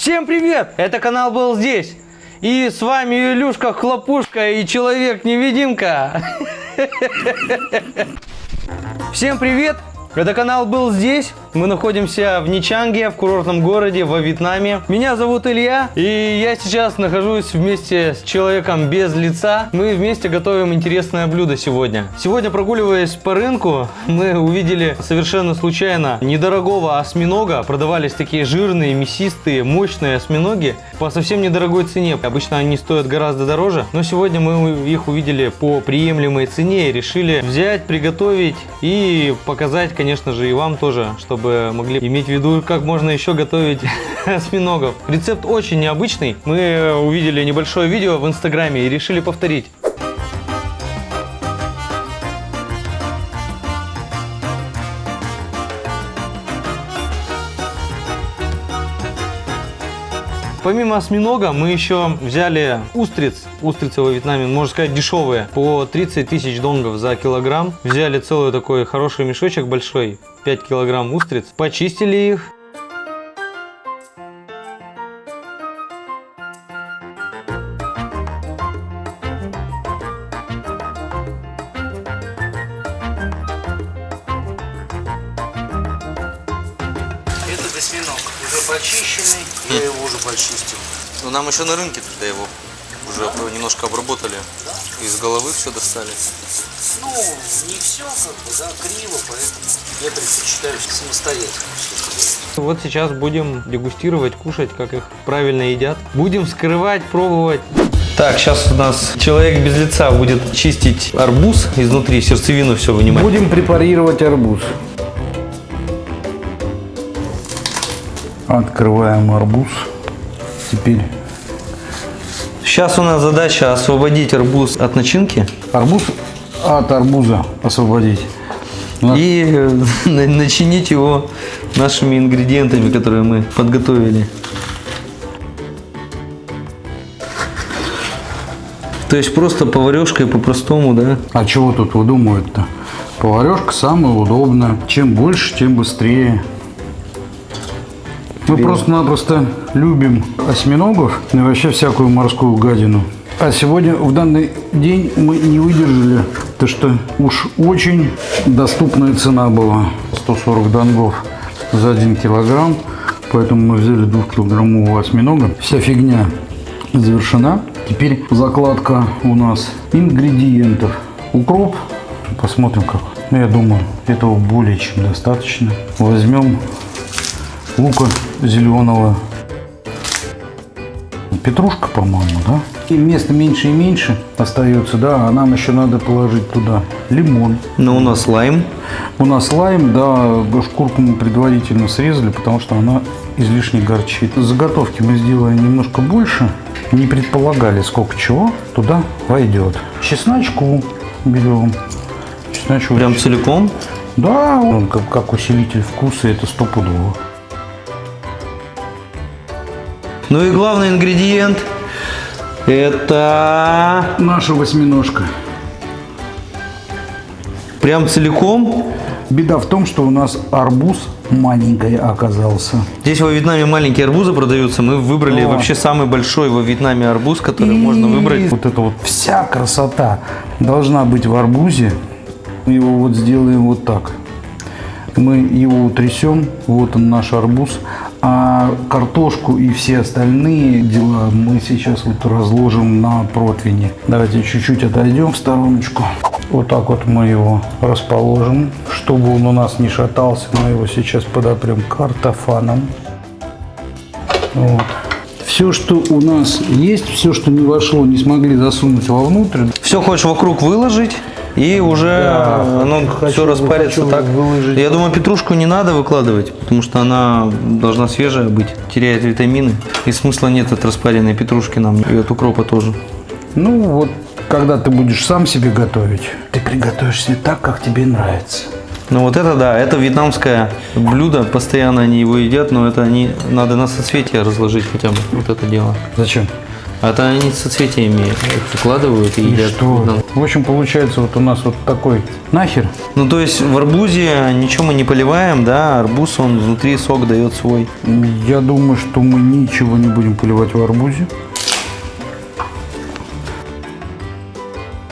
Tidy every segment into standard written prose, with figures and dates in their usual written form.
Всем привет! Это канал «Был здесь». И с вами Илюшка Хлопушка и Человек-невидимка. Всем привет! Это канал «Был здесь». Мы находимся в Ничанге, в курортном городе во Вьетнаме. Меня зовут Илья, и я сейчас нахожусь вместе с человеком без лица. Мы вместе готовим интересное блюдо сегодня. Сегодня, прогуливаясь по рынку, мы увидели совершенно случайно недорогого осьминога. Продавались такие жирные, мясистые, мощные осьминоги по совсем недорогой цене. Обычно они стоят гораздо дороже, но сегодня мы их увидели по приемлемой цене и решили взять, приготовить и показать, конечно же, и вам тоже, чтобы могли иметь в виду, как можно еще готовить осьминогов. Рецепт очень необычный. Мы увидели небольшое видео в Инстаграме и решили повторить. Помимо осьминога мы еще взяли устриц. Устрицы во Вьетнаме, можно сказать, дешевые. По 30 тысяч донгов за килограмм. Взяли целый такой хороший мешочек большой. 5 килограмм устриц. Почистили их. Этот осьминог уже почищенный. Я его уже почистил. Но нам еще на рынке тогда его уже немножко обработали. Из головы все достали. Ну, не все, как бы, да, криво, поэтому я предпочитаю самостоятельно все это делать. Вот сейчас будем дегустировать, кушать, как их правильно едят. Будем вскрывать, пробовать. Так, сейчас у нас человек без лица будет чистить арбуз изнутри, сердцевину все вынимать. Будем препарировать арбуз. Открываем арбуз. Теперь Сейчас у нас задача освободить арбуз от начинки. арбуз от арбуза освободить. И начинить его нашими ингредиентами, которые мы подготовили. То есть просто поварешкой по-простому, да? А чего тут выдумывать-то? Поварешка самая удобная. Чем больше, тем быстрее. Мы просто-напросто любим осьминогов и вообще всякую морскую гадину. А сегодня, в данный день, мы не выдержали, то что уж очень доступная цена была. 140 донгов за 1 килограмм. Поэтому мы взяли 2-килограммового осьминога. Вся фигня завершена. Теперь закладка у нас ингредиентов. Укроп. Посмотрим как. Я думаю, этого более чем достаточно. Возьмем лука зеленого. Петрушка, по-моему, да? И места меньше и меньше остается, да, а нам еще надо положить туда лимон. Но у нас лайм. У нас лайм, да, шкурку мы предварительно срезали, потому что она излишне горчит. Заготовки мы сделаем немножко больше. Не предполагали, сколько чего туда войдет. Чесночку берем. Чесночок. Прям целиком? Да, он как усилитель вкуса, это стопудово. Ну и главный ингредиент — это Наша восьминожка. прям целиком. Беда в том, что у нас арбуз маленький оказался. Здесь во Вьетнаме маленькие арбузы продаются. Мы выбрали вообще самый большой во Вьетнаме арбуз, который можно выбрать. Вот это вот вся красота должна быть в арбузе. Мы его вот сделаем вот так. Мы его утрясем. Вот он наш арбуз. А картошку и все остальные дела мы сейчас вот разложим на противне. Давайте чуть-чуть отойдем в стороночку. Вот так вот мы его расположим. Чтобы он у нас не шатался, мы его сейчас подопрем картофаном. Вот. Все, что у нас есть, все, что не вошло, не смогли засунуть вовнутрь. Все хочешь вокруг выложить, и уже оно все распарится так. Выложить. Я думаю, петрушку не надо выкладывать, потому что она должна свежая быть, теряет витамины. И смысла нет от распаренной петрушки нам, и от укропа тоже. Ну вот, когда ты будешь сам себе готовить, ты приготовишь себе так, как тебе нравится. Ну вот это да, это вьетнамское блюдо, постоянно они его едят, но это надо на соцветие разложить хотя бы, вот это дело. Зачем? А-то они соцветиями их выкладывают и И едят. что? В общем, получается вот у нас вот такой нахер. Ну, то есть в арбузе ничего мы не поливаем, да? Арбуз, он внутри сок дает свой. Я думаю, что мы ничего не будем поливать в арбузе.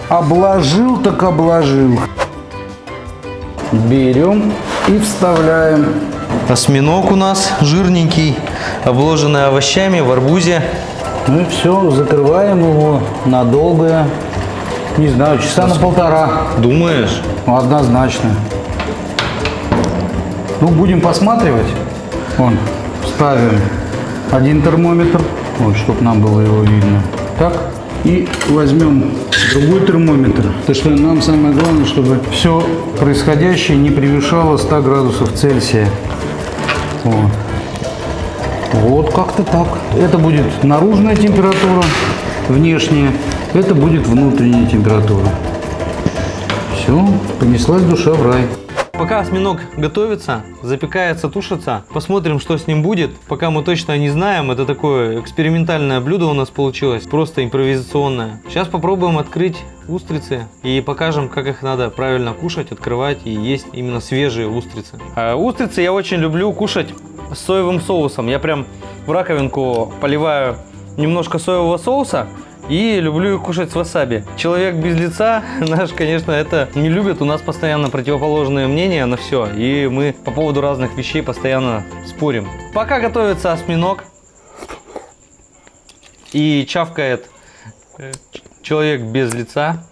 Обложил так обложил. Берем и вставляем. Осьминог у нас жирненький, обложенный овощами в арбузе. Ну и все, закрываем его надолго. Не знаю, часа на полтора. Думаешь? Ну, однозначно. Ну, будем посматривать. Вон, ставим один термометр, вот, чтобы нам было его видно. Так. И возьмем другой термометр. Потому что нам самое главное, чтобы все происходящее не превышало 100 градусов Цельсия. Вот. Вот как-то так. Это будет наружная температура, внешняя. Это будет внутренняя температура. Все, понеслась душа в рай. Пока осьминог готовится, запекается, тушится, посмотрим, что с ним будет. Пока мы точно не знаем, это такое экспериментальное блюдо у нас получилось, просто импровизационное. Сейчас попробуем открыть устрицы и покажем, как их надо правильно кушать, открывать и есть именно свежие устрицы. А устрицы я очень люблю кушать с соевым соусом. Я прям в раковинку поливаю немножко соевого соуса. И люблю их кушать с васаби. Человек без лица наш, конечно, это не любит. У нас постоянно противоположные мнения на все. И мы по поводу разных вещей постоянно спорим. Пока готовится осьминог и чавкает человек без лица,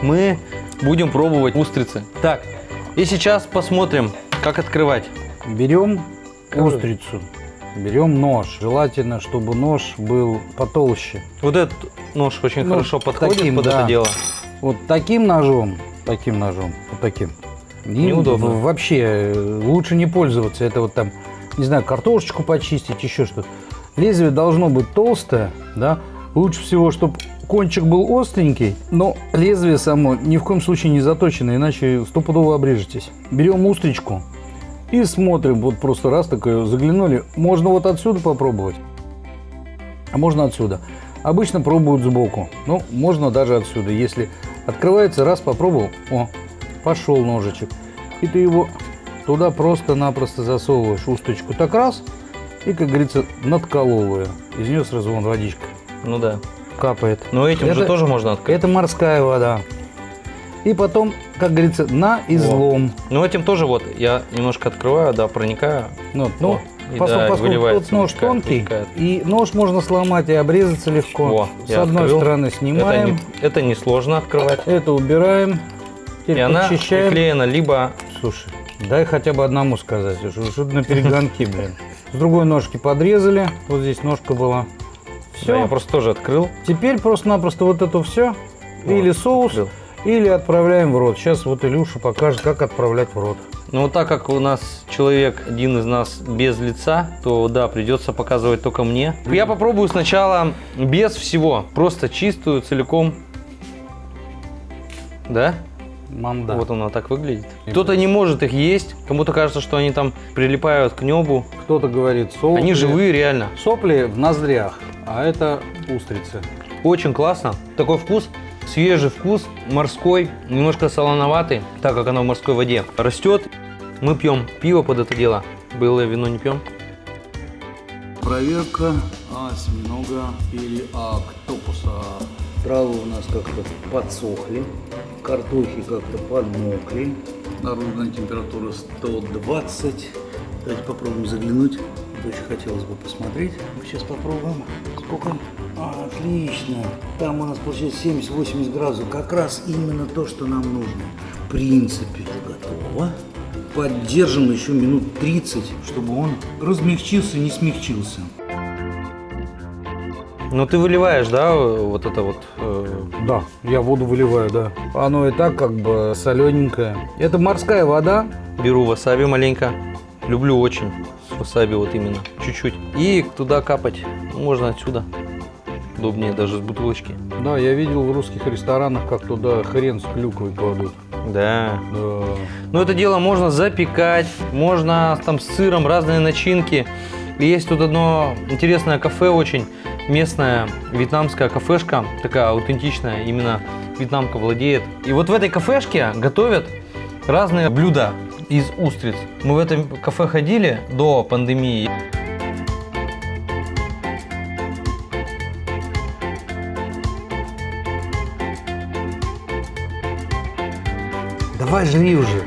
мы будем пробовать устрицы. Так, и сейчас посмотрим, как открывать. Берем устрицу. Берем нож. Желательно, чтобы нож был потолще. Вот этот нож очень хорошо подходит таким, под да. это дело. Вот таким ножом, вот таким. Неудобно. Вообще лучше не пользоваться. Это вот там, не знаю, картошечку почистить, еще что-то. Лезвие должно быть толстое, да. Лучше всего, чтобы кончик был остренький, но лезвие само ни в коем случае не заточено, иначе стопудово обрежетесь. Берем устричку. И смотрим, вот просто раз такое заглянули. Можно вот отсюда попробовать, а можно отсюда. Обычно пробуют сбоку, но можно даже отсюда. Если открывается, раз попробовал, о, пошел ножичек. И ты его туда просто-напросто засовываешь, устричку так раз, и, как говорится, надколол ее. Из нее сразу вон водичка Ну да. капает. Но этим же тоже можно открыть. Это морская вода. И потом, как говорится, на излом. Ну этим тоже вот я немножко открываю, да, проникаю. Вот, О, и поскольку выливается, тот нож вытекает, тонкий, вытекает. и нож можно сломать и обрезаться легко. Во, С я одной открыл. стороны снимаем, Это не сложно открывать. это убираем, И теперь она подчищаем. приклеена либо... Слушай, дай хотя бы одному сказать, что на перегонки, блин. С другой ножки подрезали, вот здесь ножка была. Все. Да, я просто тоже открыл. Теперь просто-напросто вот это все, или соус, открыл. или отправляем в рот. Сейчас вот Илюша покажет, как отправлять в рот. Но вот так как у нас человек, один из нас без лица, то да, придется показывать только мне. Я попробую сначала без всего, просто чистую, целиком. Да? Манда. Вот она так выглядит. Кто-то не может их есть, кому-то кажется, что они там прилипают к небу. Кто-то говорит сопли. Они живые реально. Сопли в ноздрях, а это устрицы. Очень классно. Такой вкус, свежий вкус, морской, немножко солоноватый, так как оно в морской воде растет. Мы пьем пиво под это дело. Белое вино не пьем. Проверка осьминога или октопуса. Травы у нас как-то подсохли, картохи как-то подмокли. Наружная температура 120. Давайте попробуем заглянуть. Очень хотелось бы посмотреть. Мы сейчас попробуем. Сколько? Отлично. Там у нас получается 70-80 градусов. Как раз именно то, что нам нужно. В принципе, готово. Поддержим еще минут 30, чтобы он размягчился, не смягчился. Ну ты выливаешь, да, вот это вот? Да, я воду выливаю, да. Оно и так как бы солененькое. Это морская вода. Беру васаби маленько. Люблю очень с васаби вот именно, чуть-чуть. И туда капать. Можно отсюда. Удобнее даже с бутылочки. Да, я видел в русских ресторанах, как туда хрен с клюквой кладут. Да. Да. Но это дело можно запекать, можно там с сыром, разные начинки. И есть тут одно интересное кафе очень. местная вьетнамская кафешка, такая аутентичная, именно вьетнамка владеет. И вот в этой кафешке готовят разные блюда из устриц. Мы в этом кафе ходили до пандемии. Давай жри уже.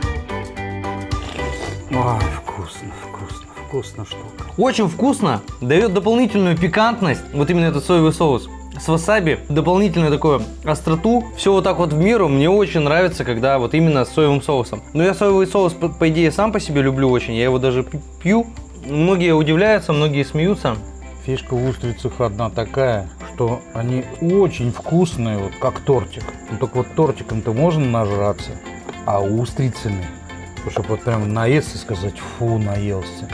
Ой, вкусно, вкусно, вкусно штука. Очень вкусно, дает дополнительную пикантность, вот именно этот соевый соус. С васаби дополнительную такую остроту. Все вот так вот в меру. Мне очень нравится, когда вот именно с соевым соусом. Но я соевый соус, по идее, сам по себе люблю очень. Я его даже пью. Многие удивляются, многие смеются. Фишка в устрицах одна такая, что они очень вкусные, вот как тортик. Ну, только вот тортиком-то можно нажраться, а устрицами, чтобы вот прям наесться и сказать, фу, наелся.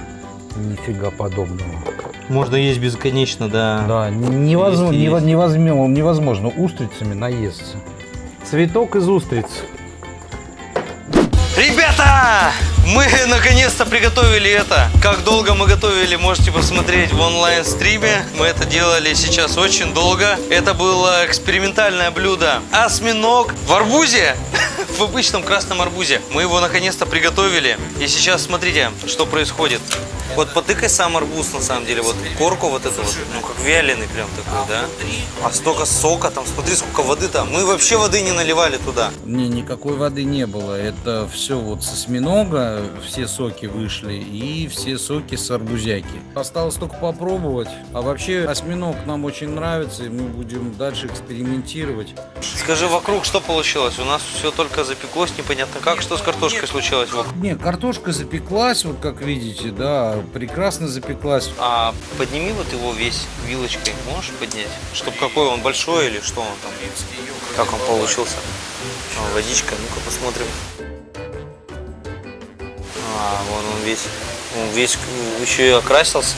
Нифига подобного. Можно есть бесконечно, да. Да, невозможно, Есть. невозможно устрицами наесться. Цветок из устриц. Ребята! Мы наконец-то приготовили это. Как долго мы готовили, можете посмотреть в онлайн-стриме. Мы это делали сейчас очень долго. Это было экспериментальное блюдо. Осьминог в арбузе. В обычном красном арбузе. Мы его наконец-то приготовили. И сейчас смотрите, что происходит. Вот потыкай сам арбуз, на самом деле. Вот корку вот эту вот, ну как вяленый прям такой, да? А столько сока, там смотри, сколько воды там. Мы вообще воды не наливали туда. Не, никакой воды не было. Это все вот с осьминога, все соки вышли и все соки с арбузяки. Осталось только попробовать. А вообще осьминог нам очень нравится, и мы будем дальше экспериментировать. Скажи, вокруг что получилось? У нас все только запеклось, непонятно как. Что с картошкой случилось вокруг? Не, картошка запеклась, вот как видите, да, прекрасно запеклась. А подними вот его весь вилочкой, можешь поднять? Чтобы какой он большой или что он там? Как он получился? О, водичка, ну-ка посмотрим. А, вон он весь еще и окрасился.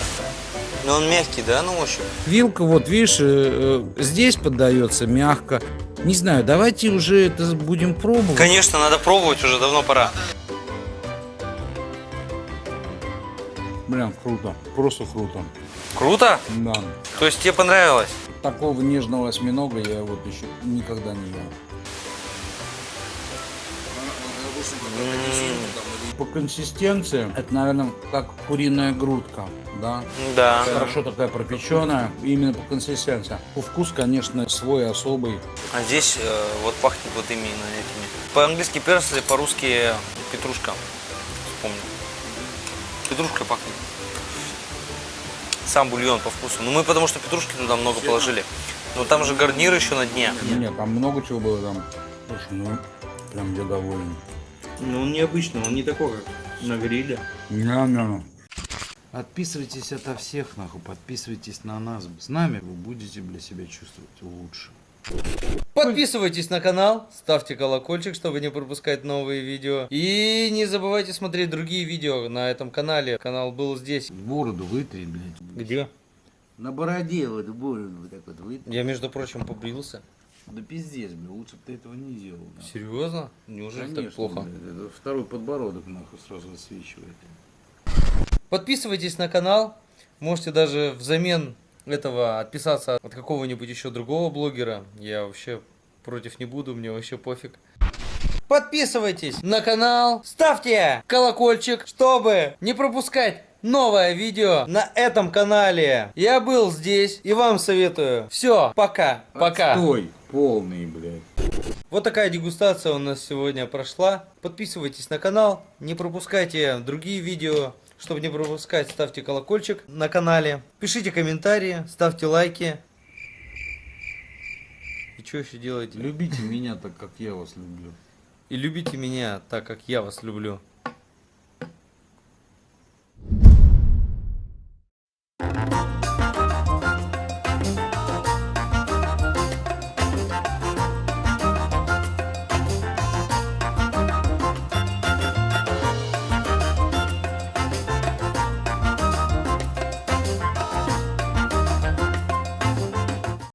Но он мягкий, да, на ощупь? Вилка, вот видишь, здесь поддается мягко. Не знаю, давайте уже это будем пробовать. Конечно, надо пробовать уже, давно пора. Прям круто, просто круто. Круто? Да. То есть тебе понравилось? Такого нежного осьминога я вот еще никогда не ел. По консистенции это, наверное, как куриная грудка, да? Да. Хорошо такая пропеченная, именно по консистенции. Вкус, конечно, свой особый. А здесь вот пахнет вот именно этими. По-английски перцы, по-русски петрушка. Вспомнил. Петрушка пахнет. Сам бульон по вкусу. Ну мы потому что петрушки туда много положили. Но там же гарнир еще на дне. Нет, там много чего было там. Слушай, ну, прям я доволен. Ну он необычный, он не такой, как на гриле. Не. Отписывайтесь ото всех, нахуй, подписывайтесь на нас. С нами вы будете для себя чувствовать лучше. Подписывайтесь на канал, ставьте колокольчик, чтобы не пропускать новые видео. И не забывайте смотреть другие видео на этом канале. Канал был здесь. Бороду вытри, блядь. Где? На бороде вот бороду вот так вот вытри. Я, между прочим, побрился. Да пиздец, блядь, лучше бы ты этого не делал. Нахуй. Серьезно? Неужели так плохо? Блядь, это второй подбородок, нахуй, сразу отсвечивает. Подписывайтесь на канал. Можете даже взамен этого отписаться от какого-нибудь еще другого блогера. Я вообще против не буду, мне вообще пофиг. Подписывайтесь на канал, ставьте колокольчик, чтобы не пропускать новое видео на этом канале. Я был здесь и вам советую. Все, пока, пока. Отстой полный, блядь. Вот такая дегустация у нас сегодня прошла. Подписывайтесь на канал, не пропускайте другие видео. Чтобы не пропускать, ставьте колокольчик на канале. Пишите комментарии, ставьте лайки. И что еще делаете? Любите меня так, как я вас люблю. И любите меня так, как я вас люблю.